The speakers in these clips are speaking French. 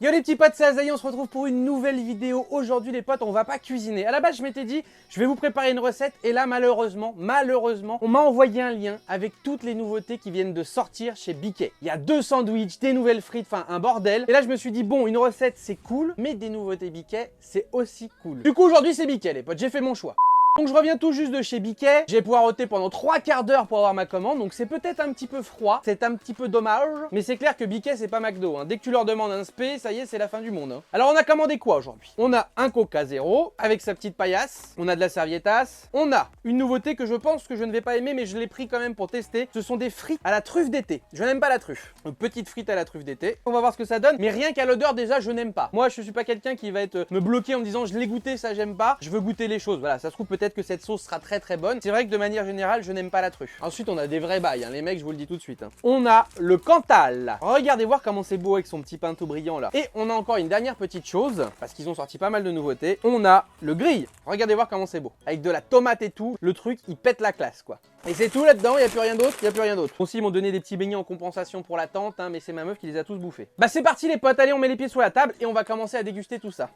Yo les petits potes, c'est Azaï, on se retrouve pour une nouvelle vidéo. Aujourd'hui les potes, on va pas cuisiner. À la base je m'étais dit, je vais vous préparer une recette et là malheureusement, on m'a envoyé un lien avec toutes les nouveautés qui viennent de sortir chez Biquet. Il y a 2 sandwichs, des nouvelles frites, enfin un bordel. Et là je me suis dit, bon, une recette c'est cool, mais des nouveautés Biquet c'est aussi cool. Du coup aujourd'hui c'est Biquet les potes, j'ai fait mon choix. Donc je reviens tout juste de chez Biquet, j'ai poireauté pendant 3 quarts d'heure pour avoir ma commande, donc c'est peut-être un petit peu froid, c'est un petit peu dommage, mais c'est clair que Biquet c'est pas McDo, hein. Dès que tu leur demandes un spé, ça y est c'est la fin du monde. Hein. Alors on a commandé quoi aujourd'hui? On a un Coca Zéro avec sa petite paillasse, on a de la serviettasse, on a une nouveauté que je pense que je ne vais pas aimer mais je l'ai pris quand même pour tester, ce sont des frites à la truffe d'été. Je n'aime pas la truffe, donc petite frite à la truffe d'été, on va voir ce que ça donne, mais rien qu'à l'odeur déjà je n'aime pas. Moi je suis pas quelqu'un qui va être me bloquer en me disant je l'ai goûté, ça j'aime pas, je veux goûter les choses, voilà, ça se trouve peut-être que cette sauce sera très bonne. C'est vrai que de manière générale, je n'aime pas la truffe. Ensuite, on a des vrais bails, hein, les mecs, je vous le dis tout de suite. Hein. On a le Cantal. Regardez voir comment c'est beau avec son petit pain tout brillant là. Et on a encore une dernière petite chose, parce qu'ils ont sorti pas mal de nouveautés. On a le Grille. Regardez voir comment c'est beau. Avec de la tomate et tout, le truc, il pète la classe, quoi. Et c'est tout là-dedans, il n'y a plus rien d'autre, Aussi, ils m'ont donné des petits beignets en compensation pour la tente, hein, mais c'est ma meuf qui les a tous bouffés. Bah c'est parti les potes, allez, on met les pieds sur la table et on va commencer à déguster tout ça.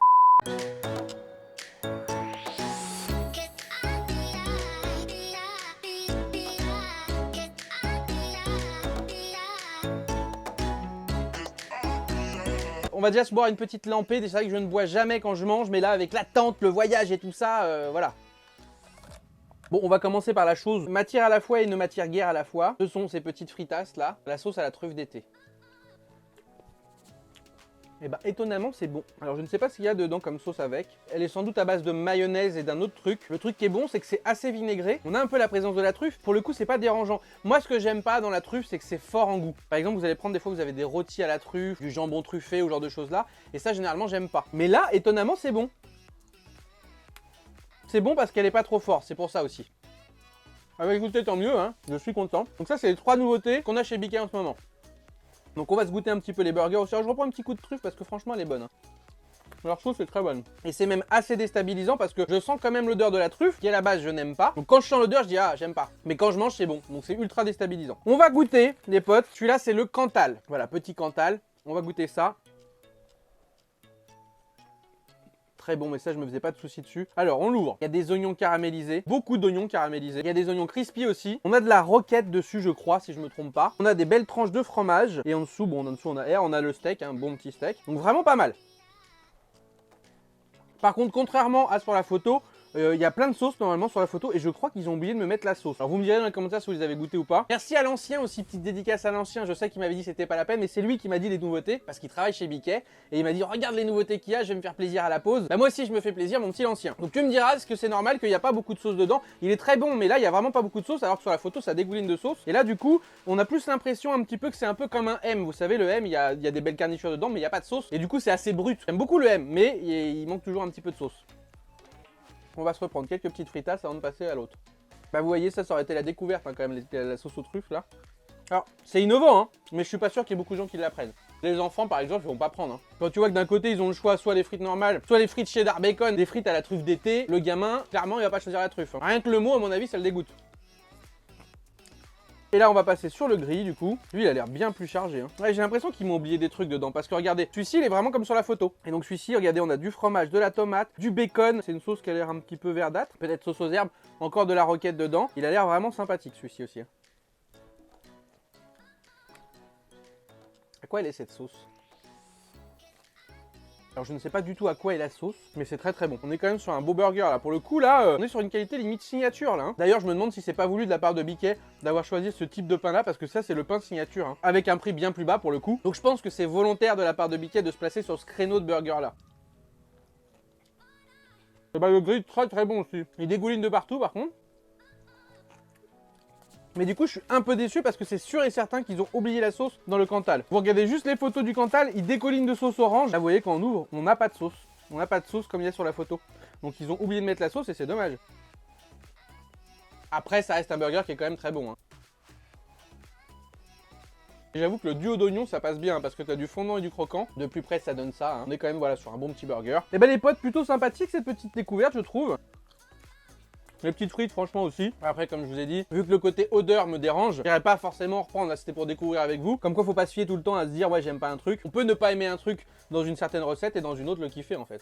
On va déjà se boire une petite lampée, c'est vrai que je ne bois jamais quand je mange, mais là avec la tente, le voyage et tout ça, voilà. Bon, on va commencer par la chose matière à la fois et ne matière guère à la fois. Ce sont ces petites fritasses là, la sauce à la truffe d'été. Et bah étonnamment c'est bon. Alors je ne sais pas ce qu'il y a dedans comme sauce avec. Elle est sans doute à base de mayonnaise et d'un autre truc. Le truc qui est bon c'est que c'est assez vinaigré. On a un peu la présence de la truffe. Pour le coup c'est pas dérangeant. Moi ce que j'aime pas dans la truffe c'est que c'est fort en goût. Par exemple vous allez prendre des fois vous avez des rôtis à la truffe, du jambon truffé ou ce genre de choses là. Et ça généralement j'aime pas. Mais là étonnamment c'est bon. C'est bon parce qu'elle est pas trop forte, c'est pour ça aussi. Ah bah écoutez tant mieux hein, je suis content. Donc ça c'est les 3 nouveautés qu'on a chez Biquet en ce moment. Donc on va se goûter un petit peu les burgers aussi. Alors, je reprends un petit coup de truffe parce que franchement elle est bonne. Hein. Leur sauce est très bonne. Et c'est même assez déstabilisant parce que je sens quand même l'odeur de la truffe qui à la base je n'aime pas. Donc quand je sens l'odeur je dis ah j'aime pas. Mais quand je mange c'est bon. Donc c'est ultra déstabilisant. On va goûter les potes. Celui-là c'est le Cantal. Voilà petit Cantal. On va goûter ça. Très bon, mais ça je me faisais pas de soucis dessus. Alors on l'ouvre, il y a des oignons caramélisés, beaucoup d'oignons caramélisés, il y a des oignons crispy aussi, on a de la roquette dessus je crois si je me trompe pas, on a des belles tranches de fromage, et en dessous, bon en dessous on a on a le steak, un bon petit steak, donc vraiment pas mal. Par contre contrairement à sur la photo, il y a plein de sauces normalement sur la photo et je crois qu'ils ont oublié de me mettre la sauce. Alors vous me direz dans les commentaires si vous les avez goûté ou pas. Merci à l'ancien aussi, petite dédicace à l'ancien. Je sais qu'il m'avait dit que c'était pas la peine mais c'est lui qui m'a dit les nouveautés parce qu'il travaille chez Biquet et il m'a dit regarde les nouveautés qu'il y a, je vais me faire plaisir à la pause. Bah moi aussi je me fais plaisir mon petit ancien. Donc tu me diras est-ce que c'est normal qu'il n'y a pas beaucoup de sauce dedans. Il est très bon mais là il y a vraiment pas beaucoup de sauce alors que sur la photo ça dégouline de sauce. Et là du coup on a plus l'impression un petit peu que c'est un peu comme un M. Vous savez le M il y a des belles garnitures dedans mais il n'y a pas de sauce. Et du coup c'est assez brut. J'aime beaucoup le M mais il manque toujours un petit peu de sauce. On va se reprendre quelques petites fritasses avant de passer à l'autre. Bah vous voyez ça aurait été la découverte hein, quand même la sauce aux truffes là. Alors c'est innovant hein, mais je suis pas sûr qu'il y ait beaucoup de gens qui la prennent. Les enfants par exemple ils vont pas prendre hein. Quand tu vois que d'un côté ils ont le choix soit les frites normales, soit les frites cheddar bacon, des frites à la truffe d'été, le gamin clairement il va pas choisir la truffe. Hein. Rien que le mot à mon avis ça le dégoûte. Et là on va passer sur le Grille du coup. Lui il a l'air bien plus chargé. Hein. Ouais, j'ai l'impression qu'ils m'ont oublié des trucs dedans. Parce que regardez, celui-ci il est vraiment comme sur la photo. Et donc celui-ci, regardez, on a du fromage, de la tomate, du bacon. C'est une sauce qui a l'air un petit peu verdâtre. Peut-être sauce aux herbes, encore de la roquette dedans. Il a l'air vraiment sympathique celui-ci aussi. Hein. À quoi elle est cette sauce ? Alors je ne sais pas du tout à quoi est la sauce, mais c'est très bon. On est quand même sur un beau burger là. Pour le coup là, on est sur une qualité limite signature là. Hein. D'ailleurs je me demande si c'est pas voulu de la part de Biquet d'avoir choisi ce type de pain là, parce que ça c'est le pain signature, hein, avec un prix bien plus bas pour le coup. Donc je pense que c'est volontaire de la part de Biquet de se placer sur ce créneau de burger là. Et bah le Grille très bon aussi. Il dégouline de partout par contre. Mais du coup je suis un peu déçu parce que c'est sûr et certain qu'ils ont oublié la sauce dans le Cantal. Vous regardez juste les photos du Cantal, il dégouline de sauce orange. Là vous voyez quand on ouvre, on n'a pas de sauce. On n'a pas de sauce comme il y a sur la photo. Donc ils ont oublié de mettre la sauce et c'est dommage. Après ça reste un burger qui est quand même très bon. Hein. J'avoue que le duo d'oignons ça passe bien parce que tu as du fondant et du croquant. De plus près ça donne ça. Hein. On est quand même voilà sur un bon petit burger. Et ben les potes plutôt sympathiques cette petite découverte je trouve. Les petites frites, franchement aussi. Après, comme je vous ai dit, vu que le côté odeur me dérange, j'irai pas forcément reprendre. Là, c'était pour découvrir avec vous. Comme quoi, faut pas se fier tout le temps à se dire, ouais, j'aime pas un truc. On peut ne pas aimer un truc dans une certaine recette et dans une autre le kiffer en fait.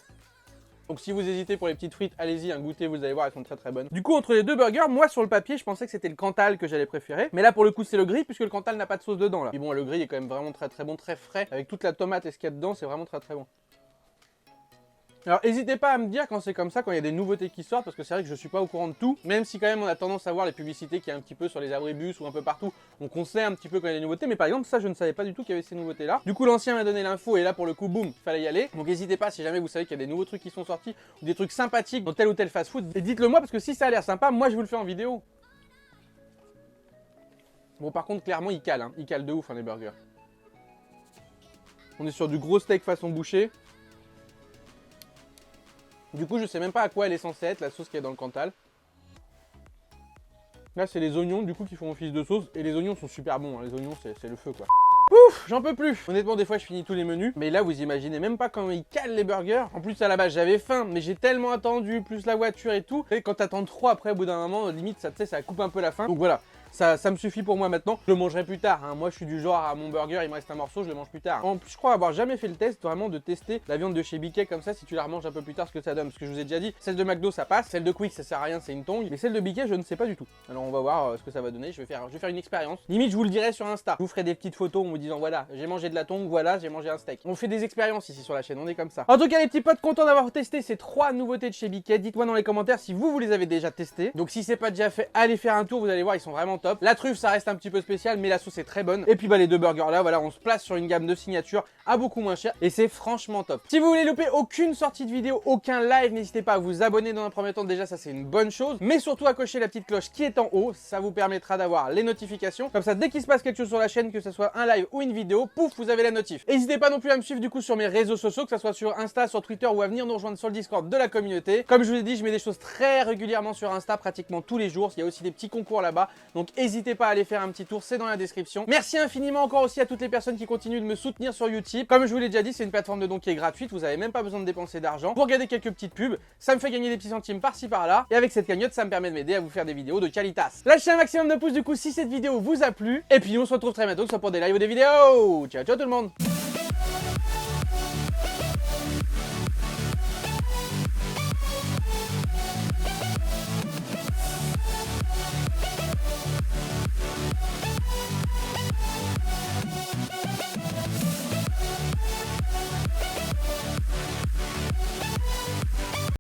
Donc si vous hésitez pour les petites frites, allez-y, goûtez, vous allez voir, elles sont très très bonnes. Du coup, entre les deux burgers, moi sur le papier, je pensais que c'était le Cantal que j'allais préférer. Mais là, pour le coup, c'est le gris, puisque le Cantal n'a pas de sauce dedans là. Puis bon, le gris est quand même vraiment très très bon, très frais. Avec toute la tomate et ce qu'il y a dedans, c'est vraiment très très bon. Alors n'hésitez pas à me dire quand c'est comme ça, quand il y a des nouveautés qui sortent, parce que c'est vrai que je suis pas au courant de tout, même si quand même on a tendance à voir les publicités qu'il y a un petit peu sur les abribus ou un peu partout, donc on sait un petit peu quand il y a des nouveautés, mais par exemple ça je ne savais pas du tout qu'il y avait ces nouveautés là. Du coup l'ancien m'a donné l'info et là pour le coup boum, fallait y aller, donc n'hésitez pas si jamais vous savez qu'il y a des nouveaux trucs qui sont sortis, ou des trucs sympathiques dans tel ou tel fast food, et dites-le moi parce que si ça a l'air sympa, moi je vous le fais en vidéo. Bon par contre clairement il cale de ouf les burgers. On est sur du gros steak façon boucher. Du coup, je sais même pas à quoi elle est censée être, la sauce qui est dans le Cantal. Là, c'est les oignons, du coup, qui font office de sauce. Et les oignons sont super bons, hein. Les oignons, c'est le feu, quoi. Ouf, j'en peux plus. Honnêtement, des fois, je finis tous les menus. Mais là, vous imaginez même pas quand ils calent les burgers. En plus, à la base, j'avais faim, mais j'ai tellement attendu, plus la voiture et tout. Et quand t'attends trop après, au bout d'un moment, limite, ça, tu sais, ça coupe un peu la faim. Donc voilà. Ça me suffit pour moi maintenant. Je le mangerai plus tard. Hein. Moi, je suis du genre à mon burger, il me reste un morceau, je le mange plus tard. En plus, je crois avoir jamais fait le test vraiment de tester la viande de chez BK comme ça. Si tu la remanges un peu plus tard, ce que ça donne. Parce que je vous ai déjà dit, celle de McDo, ça passe. Celle de Quick, ça sert à rien, c'est une tongue. Mais celle de BK, je ne sais pas du tout. Alors, on va voir ce que ça va donner. Je vais faire une expérience. Limite, je vous le dirai sur Insta. Je vous ferai des petites photos en vous disant voilà, j'ai mangé de la tongue, voilà, j'ai mangé un steak. On fait des expériences ici sur la chaîne, on est comme ça. En tout cas, les petits potes, contents d'avoir testé ces 3 nouveautés de chez BK. Dites-moi dans les commentaires si vous les avez déjà testées. Donc, si c'est pas déjà fait, allez faire un tour. Vous allez voir, ils sont vraiment top. La truffe, ça reste un petit peu spécial, mais la sauce est très bonne. Et puis les deux burgers là, voilà, on se place sur une gamme de signature à beaucoup moins cher et c'est franchement top. Si vous voulez louper aucune sortie de vidéo, aucun live, n'hésitez pas à vous abonner dans un premier temps, déjà ça c'est une bonne chose, mais surtout à cocher la petite cloche qui est en haut, ça vous permettra d'avoir les notifications. Comme ça, dès qu'il se passe quelque chose sur la chaîne, que ce soit un live ou une vidéo, pouf, vous avez la notif. N'hésitez pas non plus à me suivre du coup sur mes réseaux sociaux, que ce soit sur Insta, sur Twitter ou à venir nous rejoindre sur le Discord de la communauté. Comme je vous l'ai dit, je mets des choses très régulièrement sur Insta, pratiquement tous les jours. Il y a aussi des petits concours là-bas, donc n'hésitez pas à aller faire un petit tour, c'est dans la description. Merci infiniment encore aussi à toutes les personnes qui continuent de me soutenir sur YouTube. Comme je vous l'ai déjà dit, c'est une plateforme de dons qui est gratuite, vous n'avez même pas besoin de dépenser d'argent. Vous regardez quelques petites pubs, ça me fait gagner des petits centimes par-ci par-là, et avec cette cagnotte, ça me permet de m'aider à vous faire des vidéos de qualitas. Lâchez un maximum de pouces du coup si cette vidéo vous a plu, et puis on se retrouve très bientôt, que ce soit pour des lives ou des vidéos. Ciao ciao tout le monde.